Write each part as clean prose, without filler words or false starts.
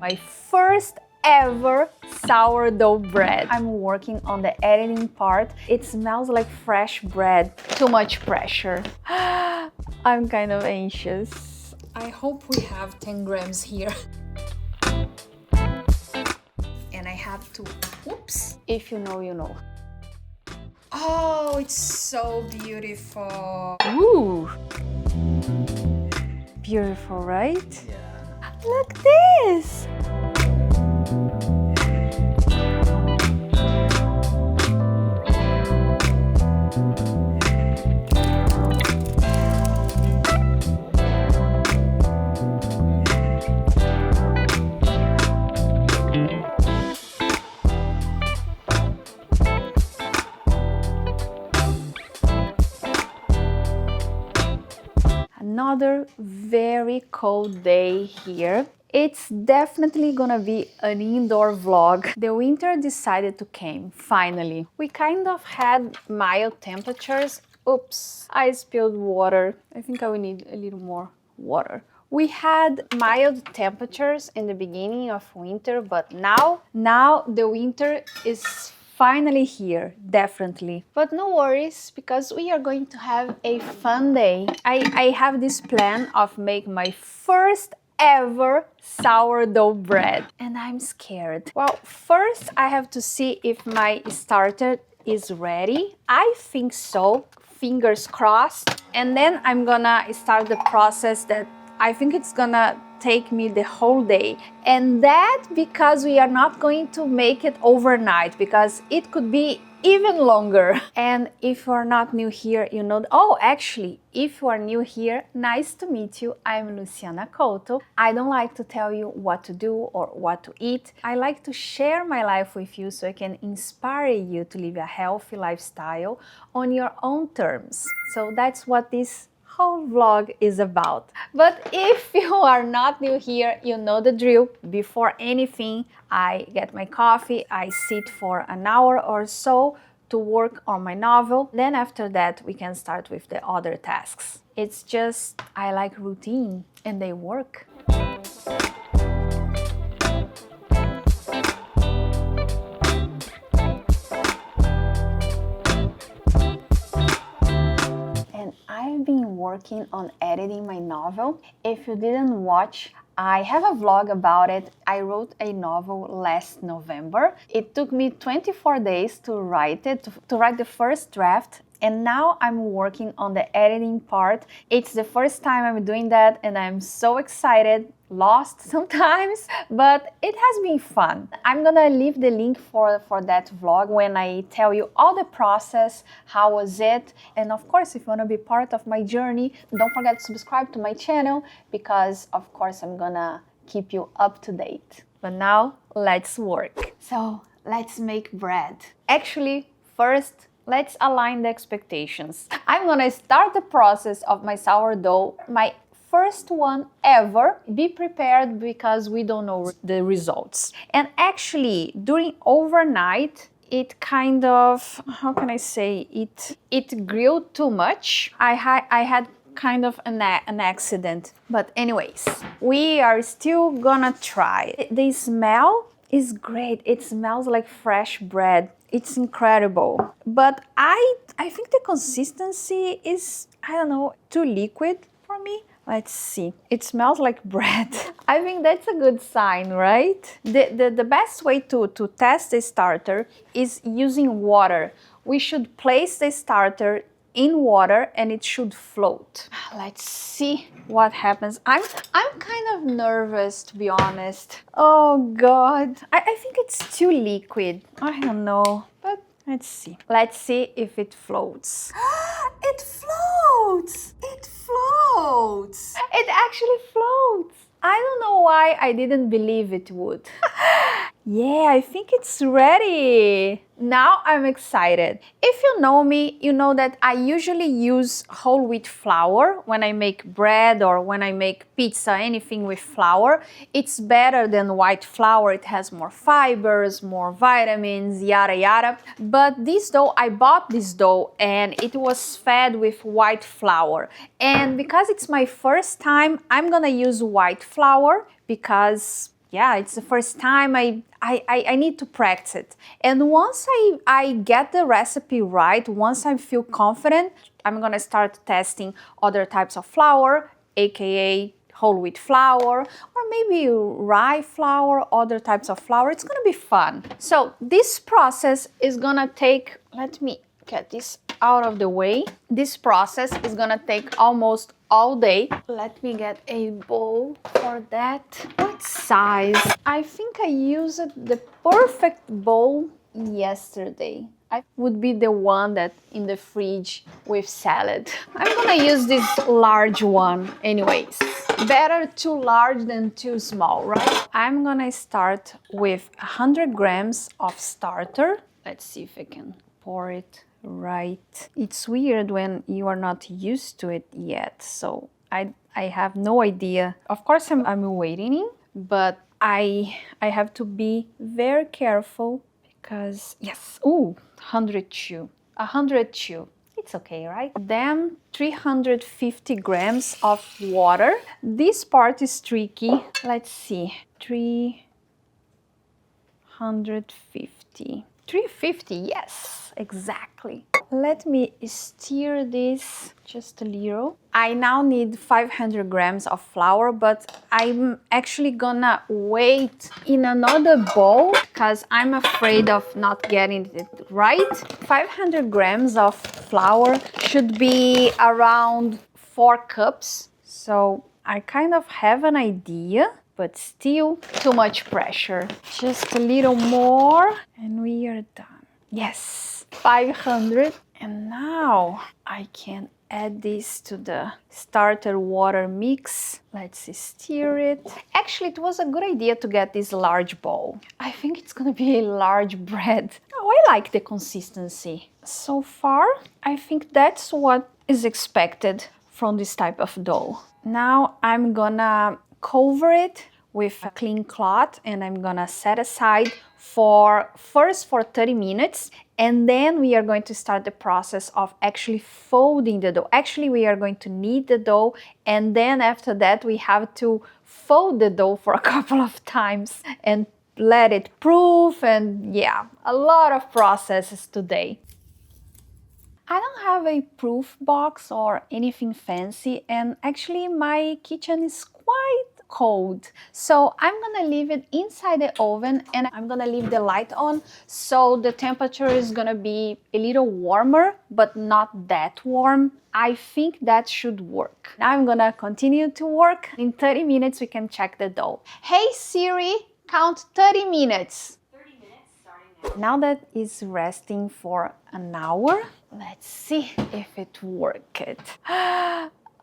My first ever sourdough bread. I'm working on the editing part. It smells like fresh bread. Too much pressure. I'm kind of anxious. I hope we have 10 grams here. And I have to, oops. If you know, you know. Oh, it's so beautiful. Ooh. Beautiful, right? Yeah. Look this. Another very cold day here. It's definitely gonna be an indoor vlog. The winter decided to come, finally. We kind of had mild temperatures. Oops, I spilled water. I think I will need a little more water. We had mild temperatures in the beginning of winter, but now the winter is finally here, definitely. But no worries, because we are going to have a fun day. I have this plan of making my first ever sourdough bread, and I'm scared. Well, first I have to see if my starter is ready. I think so, fingers crossed. And then I'm gonna start the process that I think it's gonna take me the whole day. And that because we are not going to make it overnight, because it could be even longer. And if you are not new here, you know, oh, actually, if you are new here, nice to meet you. I'm Luciana Couto. I don't like to tell you what to do or what to eat. I like to share my life with you so I can inspire you to live a healthy lifestyle on your own terms. So that's what this whole vlog is about. But if you are not new here, you know the drill. Before anything, I get my coffee, I sit for an hour or so to work on my novel. Then after that, we can start with the other tasks. It's just, I like routine and they work. I've been working on editing my novel. If you didn't watch, I have a vlog about it. I wrote a novel last November. It took me 24 days to write it, to write the first draft. And now I'm working on the editing part. It's the first time I'm doing that and I'm so excited, lost sometimes, but it has been fun. I'm gonna leave the link for that vlog when I tell you all the process, how was it. And of course, if you wanna be part of my journey, don't forget to subscribe to my channel because of course I'm gonna keep you up to date. But now let's work. So let's make bread. Actually, first, let's align the expectations. I'm gonna start the process of my sourdough, my first one ever. Be prepared because we don't know the results. And actually, during overnight, it kind of, how can I say, it grilled too much. I had kind of an accident. But anyways, we are still gonna try. The smell is great. It smells like fresh bread. It's incredible. But I think the consistency is, I don't know, too liquid for me. Let's see. It smells like bread. I think that's a good sign, right? The best way to test the starter is using water. We should place the starter in water and it should float. Let's see what happens. I'm kind of nervous, to be honest. Oh God, I think it's too liquid. I don't know, but let's see. Let's see if it floats. It floats! It floats! It actually floats! I don't know why I didn't believe it would. Yeah, I think it's ready. Now I'm excited. If you know me, you know that I usually use whole wheat flour when I make bread or when I make pizza, anything with flour. It's better than white flour. It has more fibers, more vitamins, yada yada. But this dough, I bought this dough and it was fed with white flour. And because it's my first time, I'm gonna use white flour because yeah, it's the first time I need to practice it. And once I get the recipe right, once I feel confident, I'm gonna start testing other types of flour, aka whole wheat flour, or maybe rye flour, other types of flour. It's gonna be fun. So this process is gonna take, let me get this out of the way. This process is gonna take almost all day. Let me get a bowl for that. What size? I think I used the perfect bowl yesterday. I would be the one that in the fridge with salad. I'm gonna use this large one anyways. Better too large than too small, right? I'm gonna start with 100 grams of starter. Let's see if I can pour it right. It's weird when you are not used to it yet, so I have no idea. Of course I'm waiting, but I have to be very careful because yes, ooh, 102. It's okay, right? Then 350 grams of water. This part is tricky. Let's see, 350. 350, yes, exactly. Let me stir this just a little. I now need 500 grams of flour, but I'm actually gonna wait in another bowl because I'm afraid of not getting it right. 500 grams of flour should be around 4 cups. So I kind of have an idea, but still too much pressure. Just a little more and we are done. Yes, 500. And now I can add this to the starter water mix. Let's stir it. Actually, it was a good idea to get this large bowl. I think it's gonna be a large bread. Oh, I like the consistency. So far, I think that's what is expected from this type of dough. Now I'm gonna cover it with a clean cloth and I'm gonna set aside for 30 minutes, and then we are going to start the process of actually folding the dough. Actually, we are going to knead the dough, and then after that we have to fold the dough for a couple of times and let it proof, and yeah, a lot of processes today. I don't have a proof box or anything fancy, and actually my kitchen is quite cold. So I'm gonna leave it inside the oven and I'm gonna leave the light on so the temperature is gonna be a little warmer, but not that warm. I think that should work. Now I'm gonna continue to work. In 30 minutes we can check the dough. Hey Siri, count 30 minutes. Now that it's resting for an hour, let's see if it worked.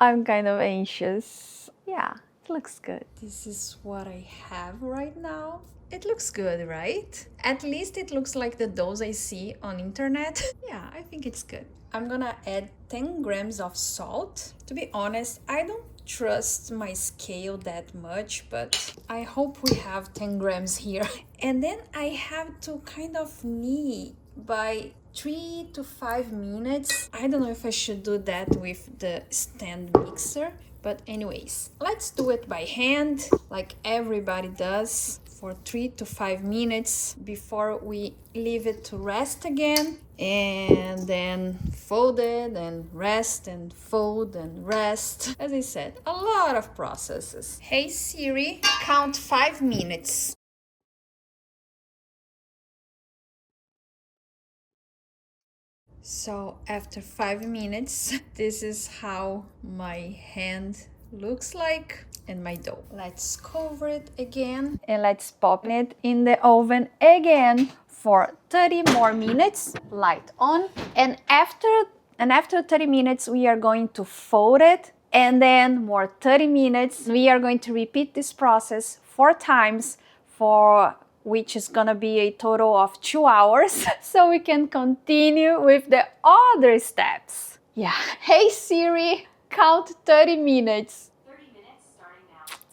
I'm kind of anxious. Yeah, it looks good. This is what I have right now. It looks good, right? At least it looks like the doughs I see on internet. Yeah, I think it's good. I'm gonna add 10 grams of salt. To be honest, I don't trust my scale that much, but I hope we have 10 grams here. And then I have to kind of knead by 3 to 5 minutes. I don't know if I should do that with the stand mixer, but anyways, let's do it by hand like everybody does for 3 to 5 minutes before we leave it to rest again, and then fold it and rest and fold and rest. As I said, a lot of processes. Hey Siri, count 5 minutes. So after 5 minutes, this is how my hand looks like and my dough. Let's cover it again and let's pop it in the oven again for 30 more minutes, light on. And after 30 minutes, we are going to fold it, and then more 30 minutes. We are going to repeat this process 4 times, for which is gonna be a total of 2 hours, so we can continue with the other steps. Yeah. Hey Siri, count 30 minutes.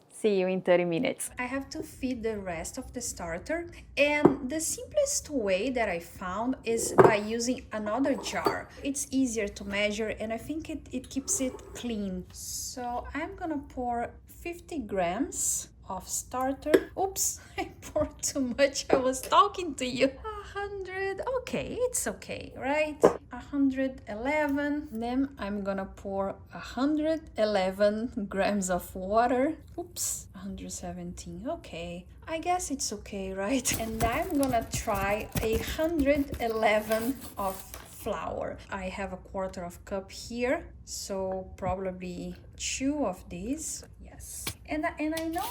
See you in 30 minutes. I have to feed the rest of the starter, and the simplest way that I found is by using another jar. It's easier to measure and I think it keeps it clean. So I'm gonna pour 50 grams of starter. Oops, I poured too much. I was talking to you. 100, okay, it's okay, right? 111. Then I'm gonna pour 111 grams of water. Oops, 117, okay. I guess it's okay, right? And I'm gonna try 111 of flour. I have a quarter of cup here, so probably 2 of these. Yes. And I know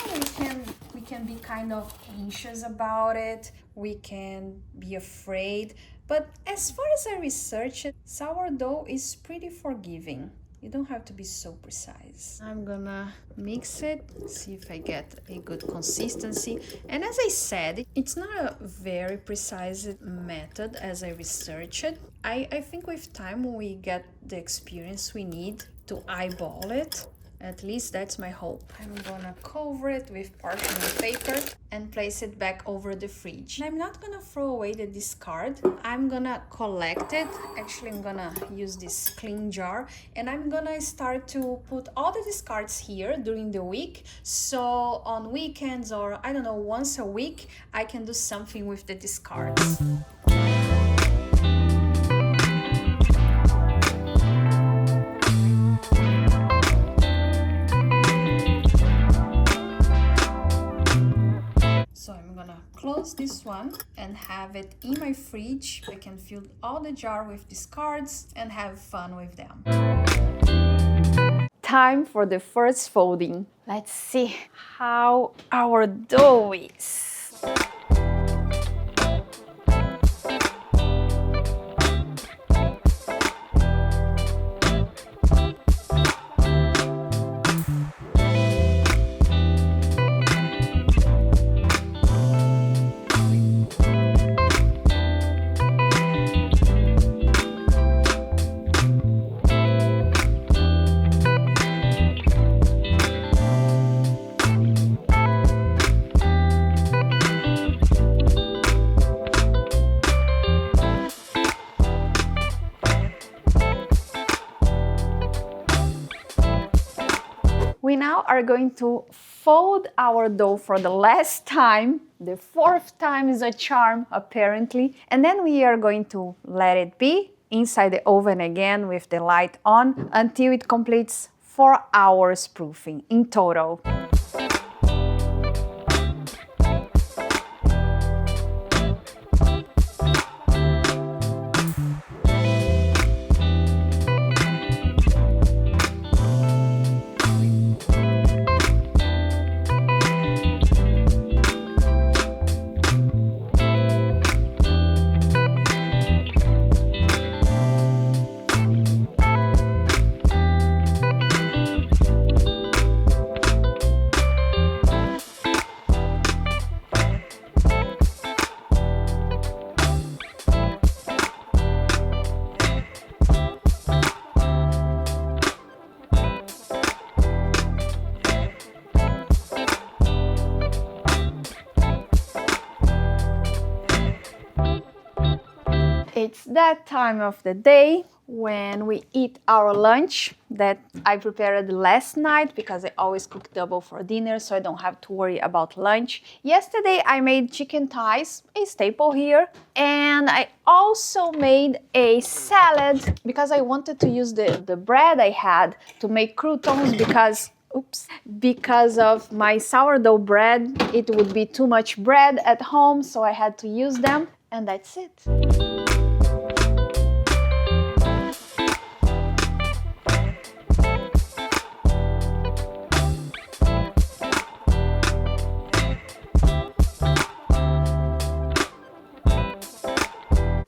we can be kind of anxious about it. We can be afraid, but as far as I researched it, sourdough is pretty forgiving. You don't have to be so precise. I'm gonna mix it, see if I get a good consistency. And as I said, it's not a very precise method as I researched it. I think with time we get the experience we need to eyeball it. At least that's my hope. I'm gonna cover it with parchment paper and place it back over the fridge. I'm not gonna throw away the discard. I'm gonna collect it. Actually, I'm gonna use this clean jar and I'm gonna start to put all the discards here during the week. So on weekends or I don't know, once a week, I can do something with the discards. So I'm gonna close this one and have it in my fridge. I can fill all the jar with discards and have fun with them. Time for the first folding. Let's see how our dough is. We now are going to fold our dough for the last time. The fourth time is a charm, apparently. And then we are going to let it be inside the oven again with the light on until it completes 4 hours proofing in total. It's that time of the day when we eat our lunch that I prepared last night because I always cook double for dinner, so I don't have to worry about lunch. Yesterday I made chicken thighs, a staple here, and I also made a salad because I wanted to use the bread I had to make croutons because of my sourdough bread. It would be too much bread at home, so I had to use them, and that's it.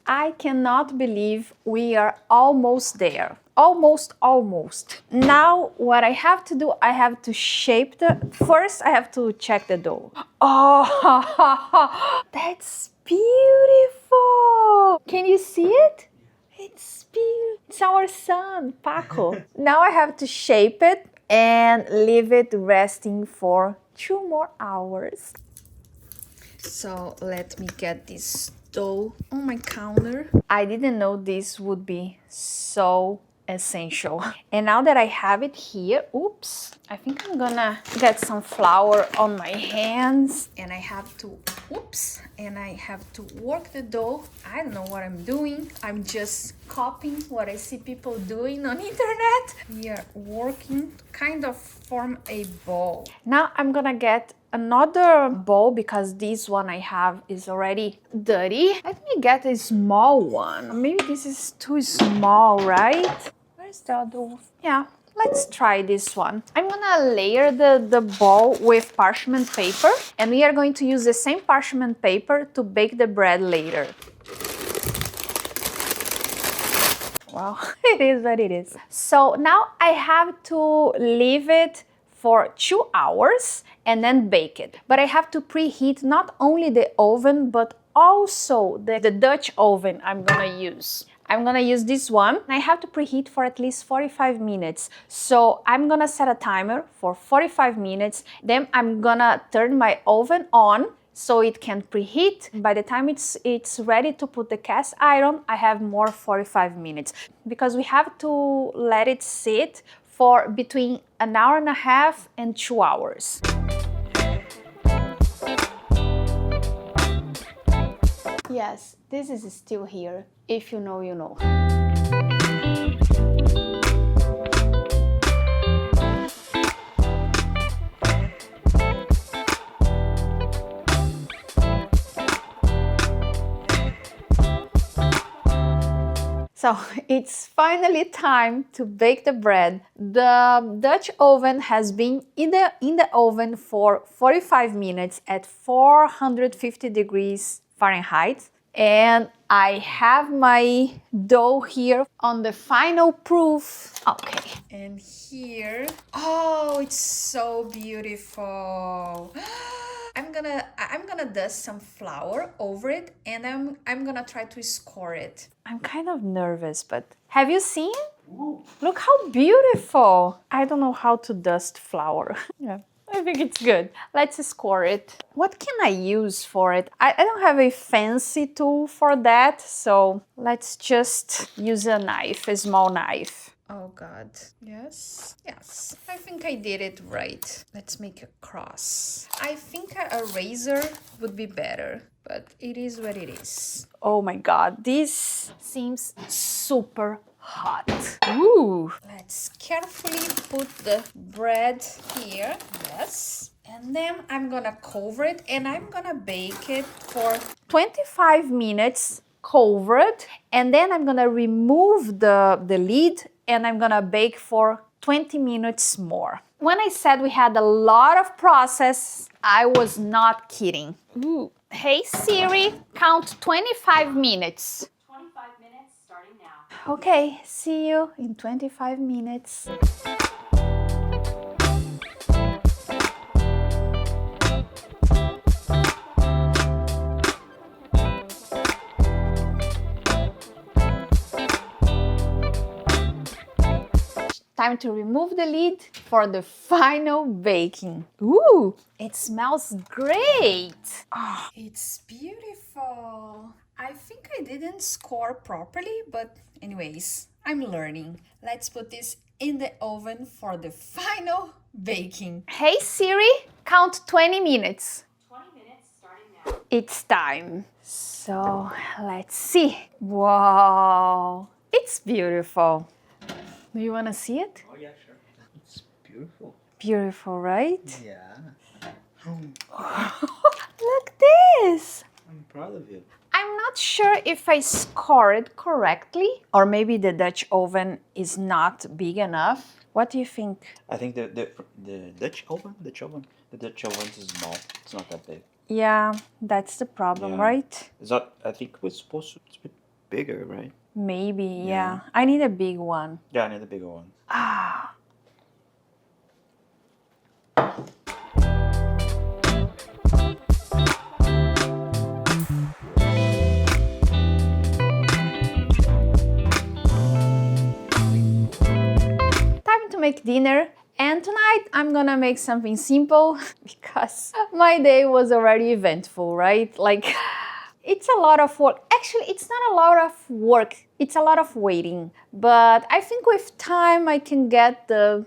I cannot believe we are almost there. Almost. Now what I have to do, I have to shape first I have to check the dough. Oh, that's beautiful. Can you see it? It's beautiful. It's our son, Paco. Now I have to shape it and leave it resting for 2 more hours. So let me get this dough on my counter. I didn't know this would be so essential. And now that I have it here, oops, I think I'm gonna get some flour on my hands. And I have to, and I have to work the dough. I don't know what I'm doing. I'm just copying what I see people doing on internet. We are working to kind of form a ball. Now I'm gonna get another bowl because this one I have is already dirty. Let me get a small one. Maybe this is too small, right? Where's the other one? Yeah, let's try this one. I'm gonna layer the bowl with parchment paper, and we are going to use the same parchment paper to bake the bread later. Well, it is what it is. So now I have to leave it for 2 hours and then bake it. But I have to preheat not only the oven, but also the Dutch oven I'm gonna use. I'm gonna use this one. I have to preheat for at least 45 minutes. So I'm gonna set a timer for 45 minutes. Then I'm gonna turn my oven on so it can preheat. By the time it's ready to put the cast iron, I have more 45 minutes because we have to let it sit for between an hour and a half and 2 hours. Yes, this is still here. If you know, you know. So it's finally time to bake the bread. The Dutch oven has been in the oven for 45 minutes at 450 degrees Fahrenheit. And I have my dough here on the final proof. Okay. And here, oh, it's so beautiful. I'm gonna dust some flour over it, and I'm gonna try to score it. I'm kind of nervous, but have you seen? Ooh. Look how beautiful. I don't know how to dust flour. Yeah, I think it's good. Let's score it. What can I use for it? I don't have a fancy tool for that, so let's just use a knife, a small knife. Oh God, yes, I think I did it right. Let's make a cross. I think a razor would be better, but it is what it is. Oh my God, this seems super hot. Ooh. Let's carefully put the bread here, yes. And then I'm gonna cover it and I'm gonna bake it for 25 minutes covered, and then I'm gonna remove the lid and I'm gonna bake for 20 minutes more. When I said we had a lot of process, I was not kidding. Ooh. Hey Siri, count 25 minutes. 25 minutes starting now. Okay, see you in 25 minutes. Time to remove the lid for the final baking. Ooh, it smells great. Oh, it's beautiful. I think I didn't score properly, but anyways, I'm learning. Let's put this in the oven for the final baking. Hey Siri, count 20 minutes. 20 minutes starting now. It's time. So let's see. Wow, it's beautiful. Do you want to see it? Oh yeah, sure. It's beautiful. Beautiful, right? Yeah. Look this. I'm proud of you. I'm not sure if I scored correctly, or maybe the Dutch oven is not big enough. What do you think? I think the Dutch oven is small. It's not that big. Yeah, that's the problem, Yeah. right? It's not. I think it was supposed to be a bit bigger, right? Maybe, yeah. I need a big one. Yeah, I need a bigger one. Ah. Time to make dinner. And tonight I'm gonna make something simple because my day was already eventful, right? Like, It's a lot of work. Actually, it's not a lot of work. It's a lot of waiting. But I think with time I can get the,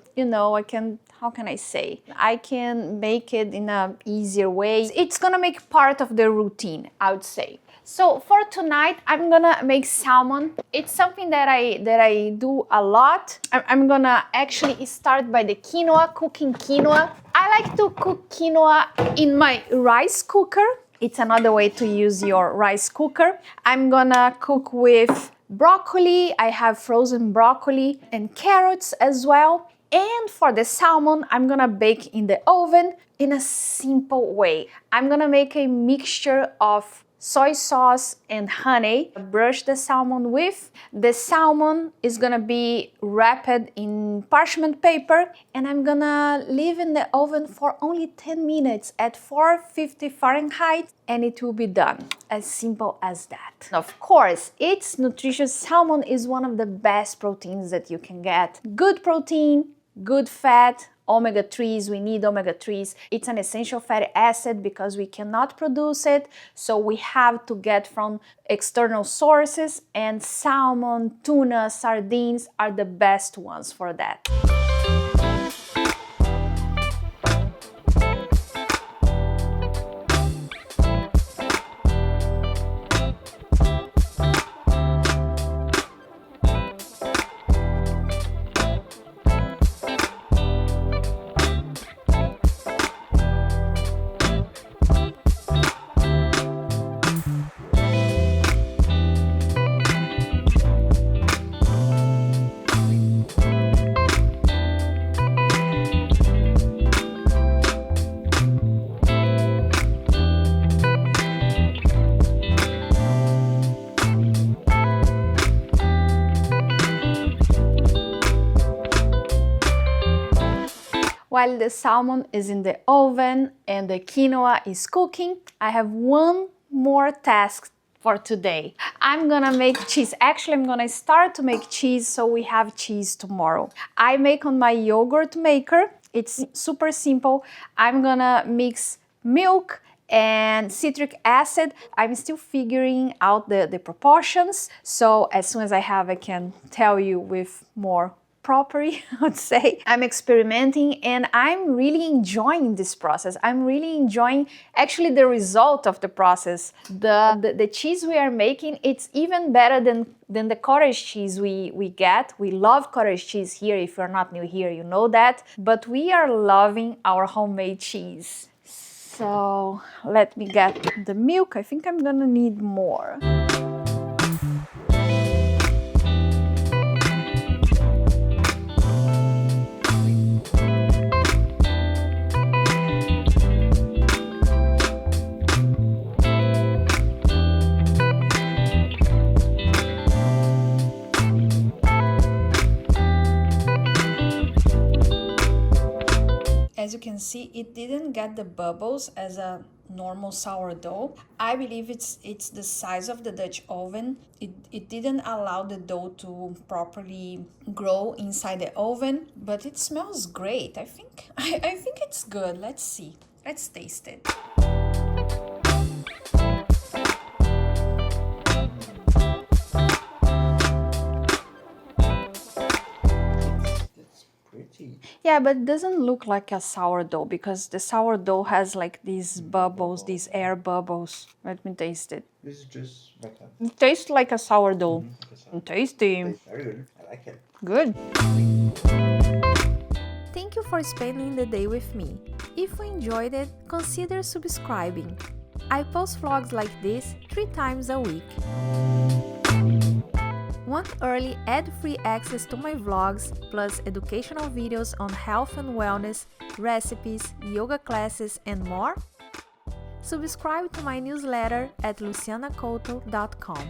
how can I say? I can make it in an easier way. It's gonna make part of the routine, I would say. So for tonight, I'm gonna make salmon. It's something that I do a lot. I'm gonna actually start by the quinoa, cooking quinoa. I like to cook quinoa in my rice cooker. It's another way to use your rice cooker. I'm gonna cook with broccoli. I have frozen broccoli and carrots as well. And for the salmon, I'm gonna bake in the oven in a simple way. I'm gonna make a mixture of soy sauce and honey. Brush the salmon with. The salmon is gonna be wrapped in parchment paper, and I'm gonna leave in the oven for only 10 minutes at 450 Fahrenheit, and it will be done. As simple as that. Of course, it's nutritious. Salmon is one of the best proteins that you can get. Good protein, good fat, omega-3s, we need omega-3s. It's an essential fatty acid because we cannot produce it, so we have to get from external sources, and salmon, tuna, sardines are the best ones for that. While the salmon is in the oven and the quinoa is cooking, I have one more task for today. I'm gonna make cheese. Actually, I'm gonna start to make cheese so we have cheese tomorrow. I make on my yogurt maker. It's super simple. I'm gonna mix milk and citric acid. I'm still figuring out the proportions. So as soon as I have, I can tell you with more properly, I would say. I'm experimenting and I'm really enjoying this process. I'm really enjoying actually the result of the process. The cheese we are making, it's even better than the cottage cheese we get. We love cottage cheese here. If you're not new here, you know that. But we are loving our homemade cheese. So let me get the milk. I think I'm gonna need more. As you can see, it didn't get the bubbles as a normal sourdough. I believe it's the size of the Dutch oven. It didn't allow the dough to properly grow inside the oven, but it smells great. I think it's good. Let's see. Let's taste it. Yeah, but it doesn't look like a sourdough because the sourdough has like these bubbles, these air bubbles. Let me taste it. This is just like a... It tastes like a sourdough. Tasty. Very good. I like it. Good. Thank you for spending the day with me. If you enjoyed it, consider subscribing. I post vlogs like this 3 times a week. Want early ad-free access to my vlogs, plus educational videos on health and wellness, recipes, yoga classes, and more? Subscribe to my newsletter at lucianacouto.com.